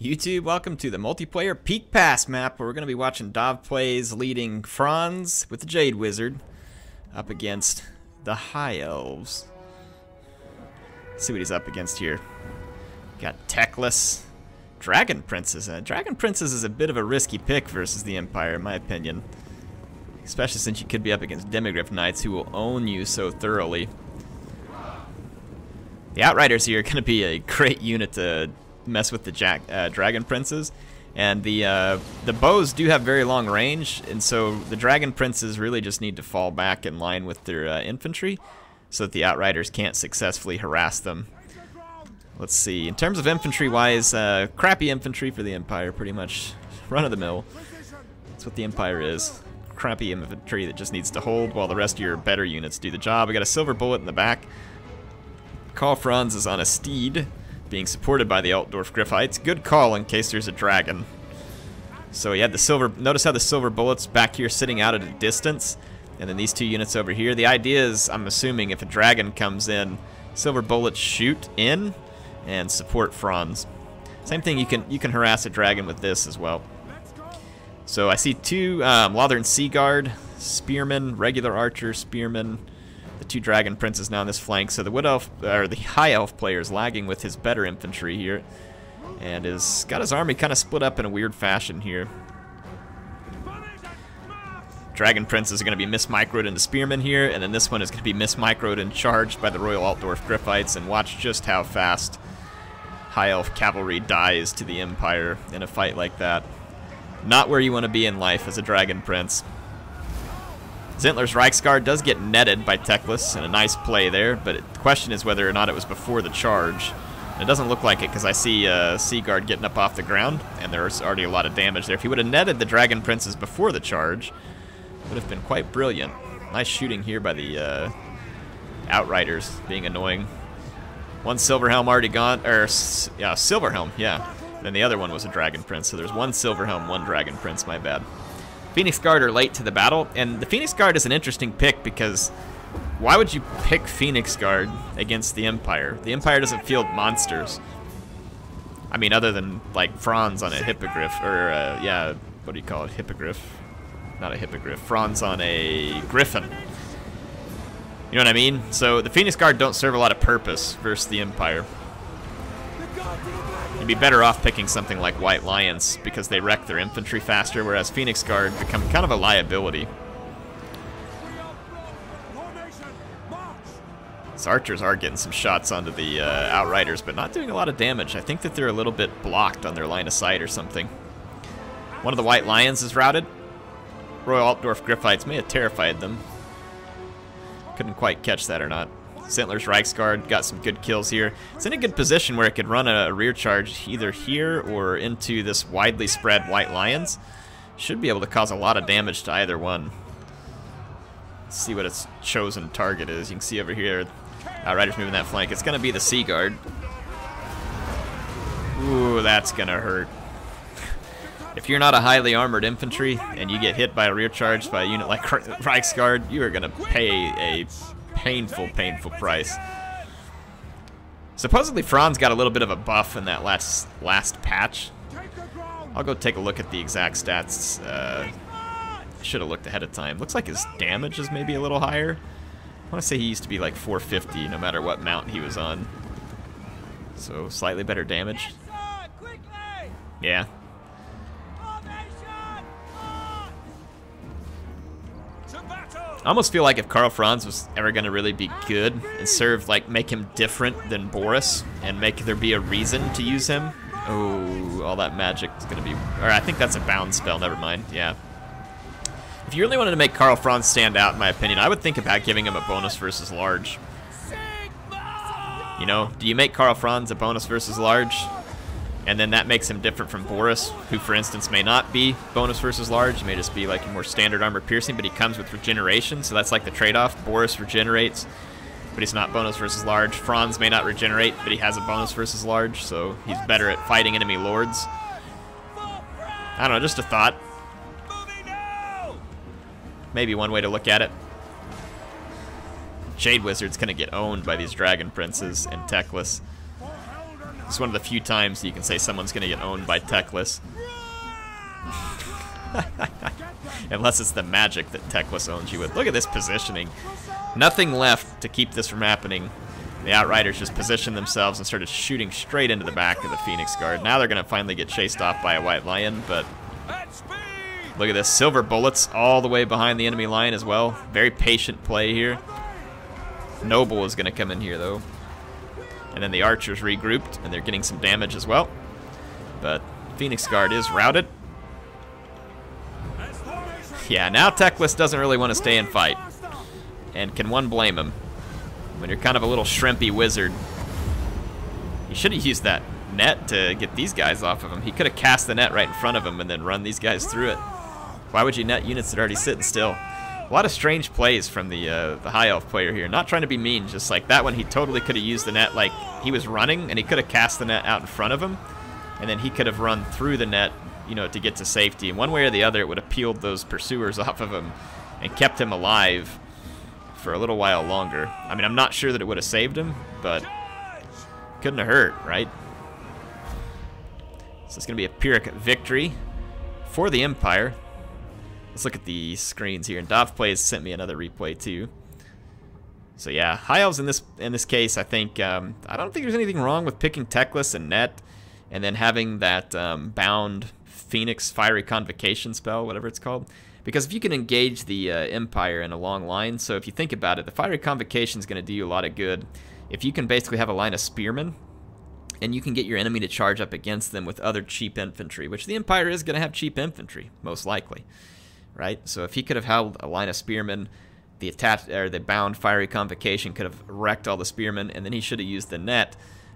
YouTube, welcome to the multiplayer Peak Pass map where we're going to be watching Dov plays leading Franz with the Jade Wizard up against the High Elves. Let's see what he's up against here. Got Techless, Dragon Princes. Dragon Princes is a bit of a risky pick versus the Empire, in my opinion. Especially since you could be up against Demigryph Knights who will own you so thoroughly. The Outriders here are going to be a great unit to mess with the Dragon Princes, and the bows do have very long range, and so the Dragon Princes really just need to fall back in line with their infantry so that the Outriders can't successfully harass them. Let's see, in terms of infantry wise, crappy infantry for the Empire, pretty much run-of-the-mill. That's what the Empire is. Crappy infantry that just needs to hold while the rest of your better units do the job. We got a silver bullet in the back. Karl Franz is on a steed, being supported by the Altdorf Griffites. Good call in case there's a dragon. So he had the silver, notice how the silver bullets back here sitting out at a distance, and then these two units over here. The idea is, I'm assuming if a dragon comes in, silver bullets shoot in and support Franz. Same thing, you can harass a dragon with this as well. So I see two Lothern Sea Guard, Spearmen, regular archer, Spearmen. The two Dragon Princes now on this flank, so the Wood Elf, or the High Elf player is lagging with his better infantry here, and has got his army kind of split up in a weird fashion here. Dragon Princes are going to be mismicroed into Spearmen here, and then this one is going to be mismicroed and charged by the Royal Altdorf Griffites, and watch just how fast High Elf cavalry dies to the Empire in a fight like that. Not where you want to be in life as a Dragon Prince. Zintler's Reichsguard does get netted by Techless, and a nice play there, but the question is whether or not it was before the charge. And it doesn't look like it because I see Sea Guard getting up off the ground, and there's already a lot of damage there. If he would have netted the Dragon Princes before the charge, it would have been quite brilliant. Nice shooting here by the Outriders, being annoying. One Silverhelm already gone, or yeah, Silverhelm, yeah. And then the other one was a Dragon Prince, so there's one Silverhelm, one Dragon Prince, my bad. Phoenix Guard are late to the battle, and the Phoenix Guard is an interesting pick because why would you pick Phoenix Guard against the Empire? The Empire doesn't field monsters. I mean, other than, like, Franz on a Hippogriff, or, yeah, what do you call it? Hippogriff? Not a Hippogriff. Franz on a Griffin. You know what I mean? So the Phoenix Guard don't serve a lot of purpose versus the Empire. You'd be better off picking something like White Lions because they wreck their infantry faster, whereas Phoenix Guard become kind of a liability. So archers are getting some shots onto the Outriders, but not doing a lot of damage. I think that they're a little bit blocked on their line of sight or something. One of the White Lions is routed. Royal Altdorf Griffites may have terrified them. Couldn't quite catch that or not. Zintler's Reichsguard got some good kills here. It's in a good position where it could run a rear charge either here or into this widely spread White Lions. Should be able to cause a lot of damage to either one. Let's see what its chosen target is. You can see over here, Outriders moving that flank. It's going to be the Sea Guard. Ooh, that's going to hurt. If you're not a highly armored infantry and you get hit by a rear charge by a unit like Reichsguard, you are going to pay a painful, painful price. Supposedly Franz got a little bit of a buff in that last patch. I'll go take a look at the exact stats. Should have looked ahead of time. Looks like his damage is maybe a little higher. I want to say he used to be like 450 no matter what mount he was on. So slightly better damage. Yeah. I almost feel like if Karl Franz was ever going to really be good and serve, like, make him different than Boris and make there be a reason to use him. Oh, all that magic is going to be... Or I think that's a bound spell, never mind, yeah. If you really wanted to make Karl Franz stand out, in my opinion, I would think about giving him a bonus versus large. You know, do you make Karl Franz a bonus versus large? And then that makes him different from Boris, who, for instance, may not be bonus versus large. He may just be like a more standard armor piercing, but he comes with regeneration, so that's like the trade-off. Boris regenerates, but he's not bonus versus large. Franz may not regenerate, but he has a bonus versus large, so he's better at fighting enemy lords. I don't know, just a thought. Maybe one way to look at it. Jade Wizard's going to get owned by these Dragon Princes and Techless. It's one of the few times you can say someone's going to get owned by Techless. Unless it's the magic that Techless owns you with. Look at this positioning. Nothing left to keep this from happening. The Outriders just positioned themselves and started shooting straight into the back of the Phoenix Guard. Now they're going to finally get chased off by a White Lion, but look at this. Silver bullets all the way behind the enemy line as well. Very patient play here. Noble is going to come in here, though. And then the archers regrouped, and they're getting some damage as well. But Phoenix Guard is routed. Yeah, now Techless doesn't really want to stay and fight. And can one blame him? When you're kind of a little shrimpy wizard. He should have used that net to get these guys off of him. He could have cast the net right in front of him and then run these guys through it. Why would you net units that are already sitting still? A lot of strange plays from the High Elf player here. Not trying to be mean, just like that one, he totally could have used the net like he was running, and he could have cast the net out in front of him, and then he could have run through the net, you know, to get to safety. And one way or the other, it would have peeled those pursuers off of him and kept him alive for a little while longer. I mean, I'm not sure that it would have saved him, but couldn't have hurt, right? So it's going to be a Pyrrhic victory for the Empire. Let's look at the screens here. And Dov Plays sent me another replay too. So yeah, High Elves in this case, I think I don't think there's anything wrong with picking Techless and Net, and then having that bound Phoenix Fiery Convocation spell, whatever it's called. Because if you can engage the Empire in a long line, so if you think about it, the Fiery Convocation is going to do you a lot of good. If you can basically have a line of spearmen, and you can get your enemy to charge up against them with other cheap infantry, which the Empire is going to have cheap infantry, most likely, right? So if he could have held a line of spearmen, the bound Fiery Convocation could have wrecked all the spearmen, and then he should have used the net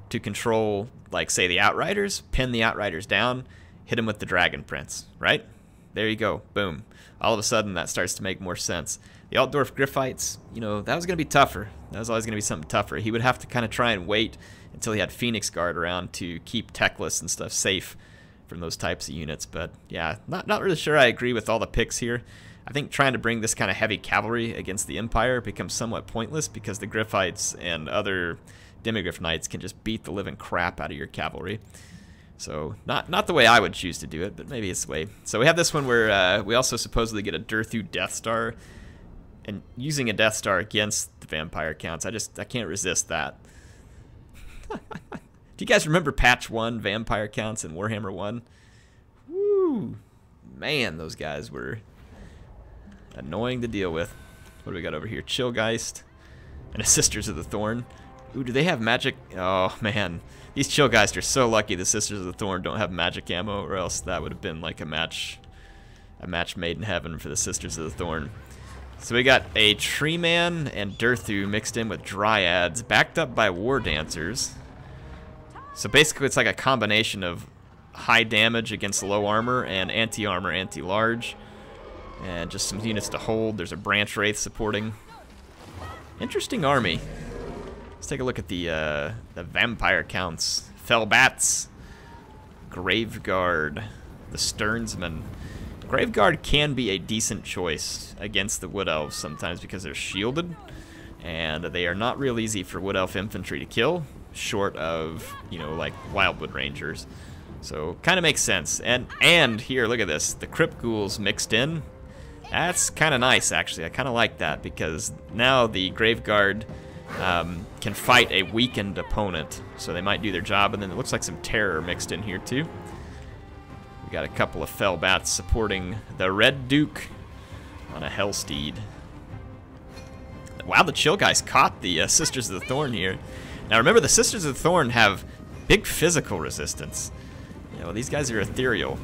to control, like, say, the Outriders, pin the Outriders down, hit him with the Dragon Prince, right? There you go. Boom. All of a sudden, that starts to make more sense. The Altdorf Griffites, you know, that was going to be tougher. That was always going to be something tougher. He would have to kind of try and wait until he had Phoenix Guard around to keep Techless and stuff safe from those types of units. But, yeah, not really sure I agree with all the picks here. I think trying to bring this kind of heavy cavalry against the Empire becomes somewhat pointless because the Griffites and other Demigryph Knights can just beat the living crap out of your cavalry. So, not the way I would choose to do it, but maybe it's the way. So we have this one where we also supposedly get a Durthu Death Star. And using a Death Star against the Vampire counts, I can't resist that. Do you guys remember Patch 1 Vampire counts in Warhammer 1? Woo! Man, those guys were annoying to deal with. What do we got over here? Chillgeist and a Sisters of the Thorn. Ooh, do they have magic? Oh, man. These Chillgeist are so lucky the Sisters of the Thorn don't have magic ammo, or else that would have been like a match made in heaven for the Sisters of the Thorn. So we got a Tree Man and Durthu mixed in with Dryads, backed up by War Dancers. So basically it's like a combination of high damage against low armor and anti-armor, anti-large. And just some units to hold. There's a Branch Wraith supporting. Interesting army. Let's take a look at the vampire counts. Fellbats, Graveguard, the Stearnsman. Graveguard can be a decent choice against the Wood Elves sometimes because they're shielded, and they are not real easy for Wood Elf infantry to kill, short of, you know, like Wildwood Rangers. So kind of makes sense. And here, look at this, the Crypt Ghouls mixed in. That's kind of nice, actually. I kind of like that because now the Graveguard can fight a weakened opponent, so they might do their job. And then it looks like some Terror mixed in here too. We got a couple of Fellbats supporting the Red Duke on a Hellsteed. Wow, the Chillgeist caught the Sisters of the Thorn here. Now remember, the Sisters of the Thorn have big physical resistance. You know, these guys are ethereal.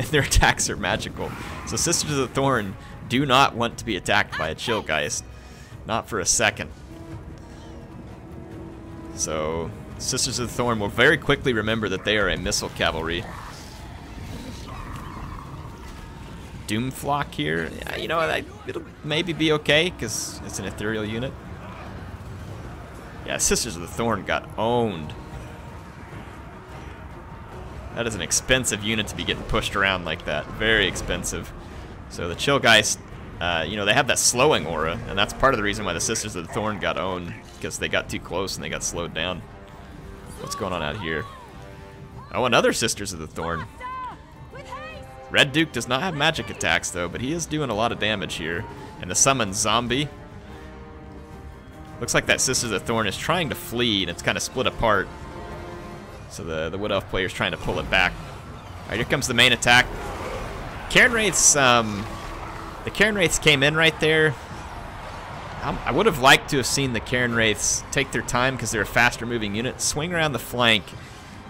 Their attacks are magical. So Sisters of the Thorn do not want to be attacked by a Chillgeist. Not for a second. So Sisters of the Thorn will very quickly remember that they are a missile cavalry. Doomflock here, yeah, you know, it'll maybe be okay because it's an ethereal unit. Yeah, Sisters of the Thorn got owned. That is an expensive unit to be getting pushed around like that. Very expensive. So the Chillgeist, you know, they have that slowing aura, and that's part of the reason why the Sisters of the Thorn got owned, because they got too close and they got slowed down. What's going on out here? Oh, another Sisters of the Thorn. Red Duke does not have magic attacks, though, but he is doing a lot of damage here. And the summoned zombie. Looks like that Sisters of the Thorn is trying to flee, and it's kind of split apart. So the Wood Elf player's trying to pull it back. Alright, here comes the main attack. Cairn Wraiths, the Cairn Wraiths came in right there. I would have liked to have seen the Cairn Wraiths take their time because they're a faster moving unit, swing around the flank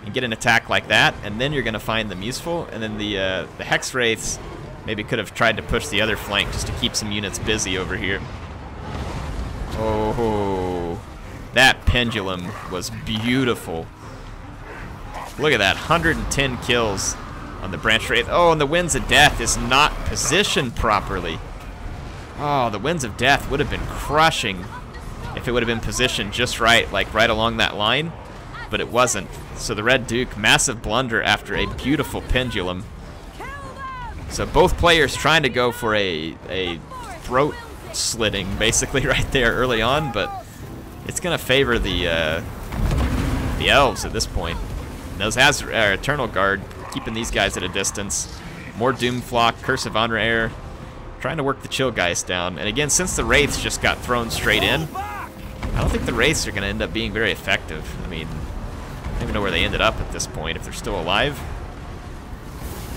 and get an attack like that, and then you're going to find them useful. And then the Hex Wraiths maybe could have tried to push the other flank just to keep some units busy over here. Oh, that pendulum was beautiful. Look at that, 110 kills on the Branch Wraith. Oh, and the Winds of Death is not positioned properly. Oh, the Winds of Death would have been crushing if it would have been positioned just right, like right along that line, but it wasn't. So the Red Duke, massive blunder after a beautiful pendulum. So both players trying to go for a throat slitting, basically, right there early on, but it's going to favor the elves at this point. And those Eternal Guard, keeping these guys at a distance. More Doomflock, Curse of Anraer, trying to work the Chillgeist down. And again, since the Wraiths just got thrown straight in, I don't think the Wraiths are going to end up being very effective. I mean, I don't even know where they ended up at this point, if they're still alive.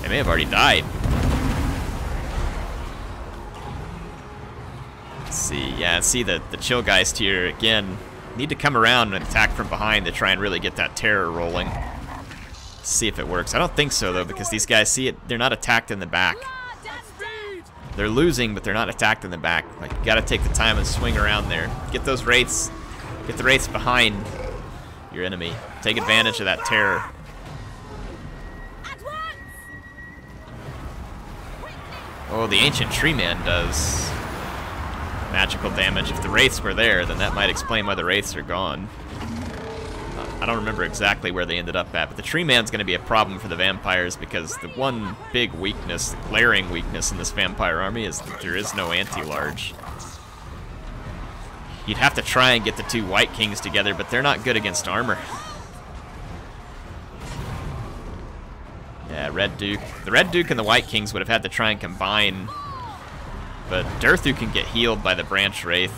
They may have already died. Let's see, yeah, see the Chillgeist here, again, need to come around and attack from behind to try and really get that terror rolling. Let's see if it works. I don't think so, though, because these guys, see it, they're not attacked in the back. They're losing, but they're not attacked in the back. Like, you gotta take the time and swing around there. Get those Wraiths, get the Wraiths behind your enemy. Take advantage of that terror. Oh, the Ancient Tree Man does magical damage. If the Wraiths were there, then that might explain why the Wraiths are gone. I don't remember exactly where they ended up at, but the Tree Man's going to be a problem for the vampires because the one big weakness, the glaring weakness in this vampire army is that there is no anti-large. You'd have to try and get the two White Kings together, but they're not good against armor. Yeah, Red Duke. The Red Duke and the White Kings would have had to try and combine, but Durthu can get healed by the Branch Wraith.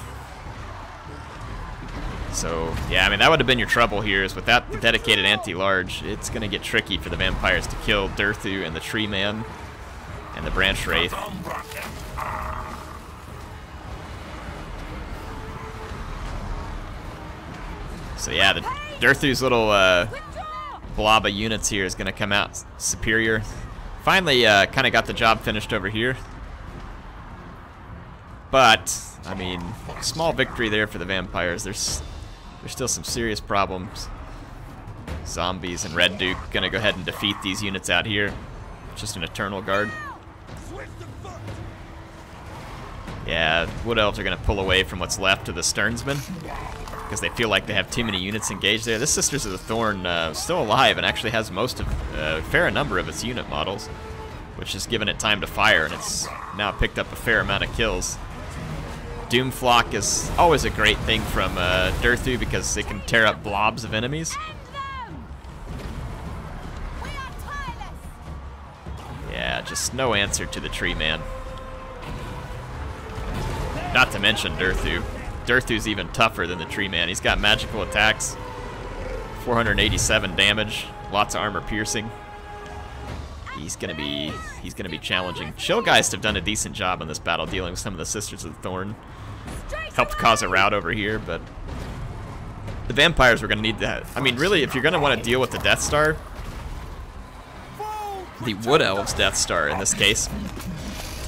So, yeah, I mean, that would have been your trouble here, is without the dedicated anti-large, it's going to get tricky for the vampires to kill Durthu and the Tree Man and the Branch Wraith. So, yeah, the Durthu's little blob of units here is going to come out superior. Finally, kind of got the job finished over here. But, I mean, small victory there for the vampires. There's still some serious problems. Zombies and Red Duke gonna go ahead and defeat these units out here. Just an Eternal Guard. Yeah, Wood Elves are gonna pull away from what's left of the Sternsmen because they feel like they have too many units engaged there. This Sisters of the Thorn still alive and actually has most of a fair number of its unit models, which has given it time to fire, and it's now picked up a fair amount of kills. Doomflock is always a great thing from Durthu because it can tear up blobs of enemies. Yeah, just no answer to the Tree Man. Not to mention Durthu. Durthu's even tougher than the Tree Man. He's got magical attacks, 487 damage, lots of armor piercing. He's gonna be challenging. Chillgeist have done a decent job in this battle dealing with some of the Sisters of the Thorn. Helped cause a rout over here, but the vampires were gonna need that. I mean, really, if you're gonna want to deal with the Death Star, the Wood Elves Death Star in this case,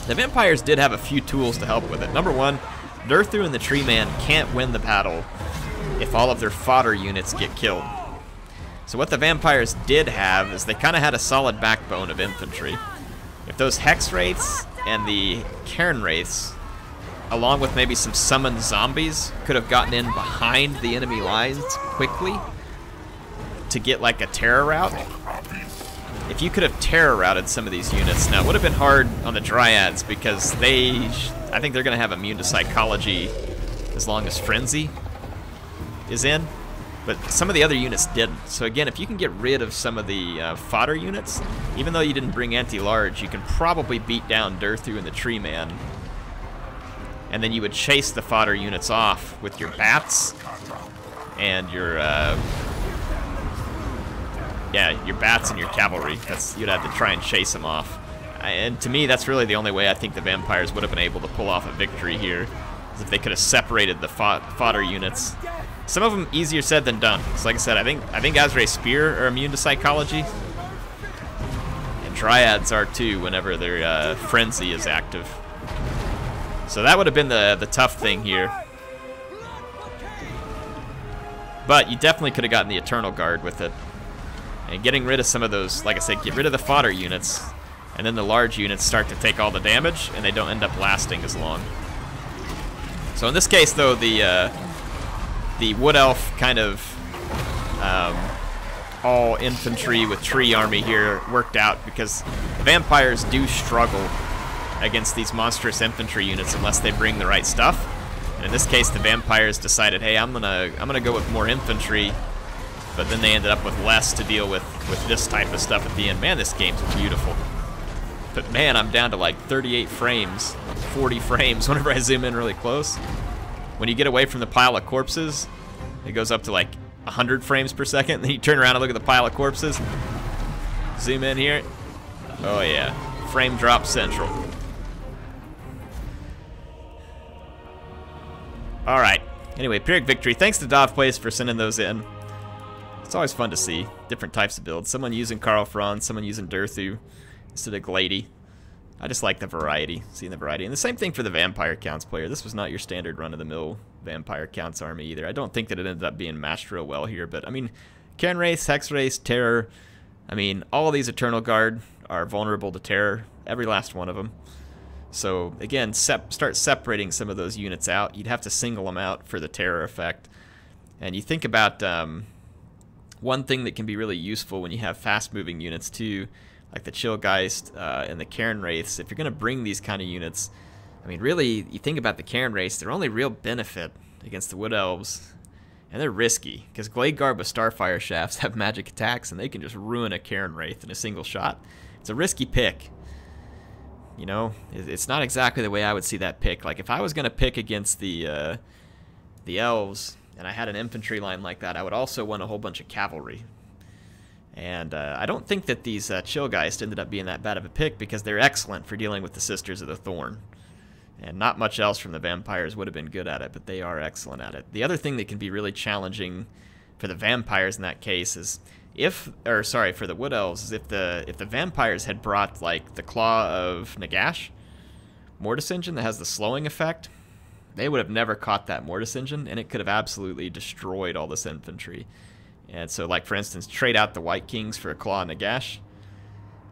the vampires did have a few tools to help with it. Number one, Durthu and the Tree Man can't win the battle if all of their fodder units get killed. So what the vampires did have is they kind of had a solid backbone of infantry. If those Hex Wraiths and the Cairn Wraiths, along with maybe some summoned zombies, could have gotten in behind the enemy lines quickly to get like a terror rout. If you could have terror routed some of these units, now it would have been hard on the Dryads because I think they're going to have immune to psychology as long as Frenzy is in. But some of the other units didn't. So again, if you can get rid of some of the fodder units, even though you didn't bring anti-large, you can probably beat down Durthu and the Tree Man. And then you would chase the fodder units off with your bats and your your bats and your cavalry. You'd have to try and chase them off. And to me, that's really the only way I think the vampires would have been able to pull off a victory here, is if they could have separated the fodder units. Some of them easier said than done. So like I said, I think Azrae's Spear are immune to psychology, and Dryads are too whenever their frenzy is active. So that would have been the tough thing here. But you definitely could have gotten the Eternal Guard with it. And getting rid of some of those, like I said, get rid of the fodder units, and then the large units start to take all the damage, and they don't end up lasting as long. So in this case, though, the Wood Elf kind of all infantry with tree army here worked out, because the vampires do struggle against these monstrous infantry units unless they bring the right stuff. And in this case, the vampires decided, hey, I'm gonna go with more infantry, but then they ended up with less to deal with this type of stuff at the end. Man, this game's beautiful. But man, I'm down to like 38 frames, 40 frames whenever I zoom in really close. When you get away from the pile of corpses, it goes up to like 100 frames per second. Then you turn around and look at the pile of corpses. Zoom in here. Oh yeah, frame drop central. All right. Anyway, Pyrrhic victory. Thanks to DovPlays for sending those in. It's always fun to see different types of builds. Someone using Karl Franz, someone using Durthu instead of Glady. I just like the variety, seeing the variety. And the same thing for the Vampire Counts player. This was not your standard run-of-the-mill Vampire Counts army either. I don't think that it ended up being matched real well here, but I mean, Cairn Wraith, Hex Wraith, Terror, I mean, all of these Eternal Guard are vulnerable to Terror, every last one of them. So again, start separating some of those units out. You'd have to single them out for the Terror effect. And you think about one thing that can be really useful when you have fast-moving units too, like the Chillgeist and the Cairn Wraiths. If you're going to bring these kind of units, I mean, really, you think about the Cairn Wraiths, their only real benefit against the Wood Elves, and they're risky, because Glade Guard with Starfire Shafts have magic attacks, and they can just ruin a Cairn Wraith in a single shot. It's a risky pick. You know, it's not exactly the way I would see that pick. Like, if I was going to pick against the Elves, and I had an infantry line like that, I would also want a whole bunch of cavalry. And I don't think that these Chillgeist ended up being that bad of a pick, because they're excellent for dealing with the Sisters of the Thorn. And not much else from the vampires would have been good at it, but they are excellent at it. The other thing that can be really challenging for the vampires in that case is for the Wood Elves, is if the vampires had brought like the Claw of Nagash Mortis Engine that has the slowing effect, they would have never caught that Mortis Engine, and it could have absolutely destroyed all this infantry. And so, like, for instance, trade out the White Kings for a Claw of Nagash.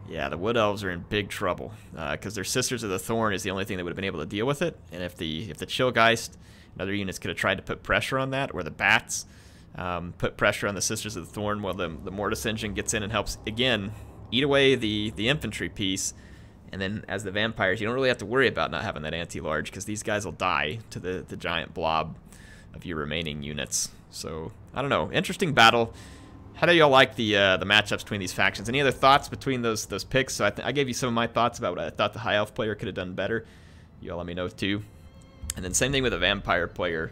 Yeah, the Wood Elves are in big trouble, because their Sisters of the Thorn is the only thing that would have been able to deal with it. And if the Chillgeist and other units could have tried to put pressure on that, or the Bats put pressure on the Sisters of the Thorn, well, the Mortis Engine gets in and helps, again, eat away the infantry piece. And then as the vampires, you don't really have to worry about not having that anti-large, because these guys will die to the giant blob of your remaining units. So, I don't know. Interesting battle. How do y'all like the matchups between these factions? Any other thoughts between those picks? So I gave you some of my thoughts about what I thought the High Elf player could have done better. Y'all let me know too. And then same thing with the Vampire player.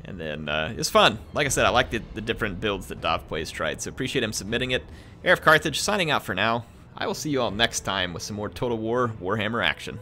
And then it's fun. Like I said, I like the different builds that DovPlays tried. So appreciate him submitting it. HeirofCarthage signing out for now. I will see you all next time with some more Total War Warhammer action.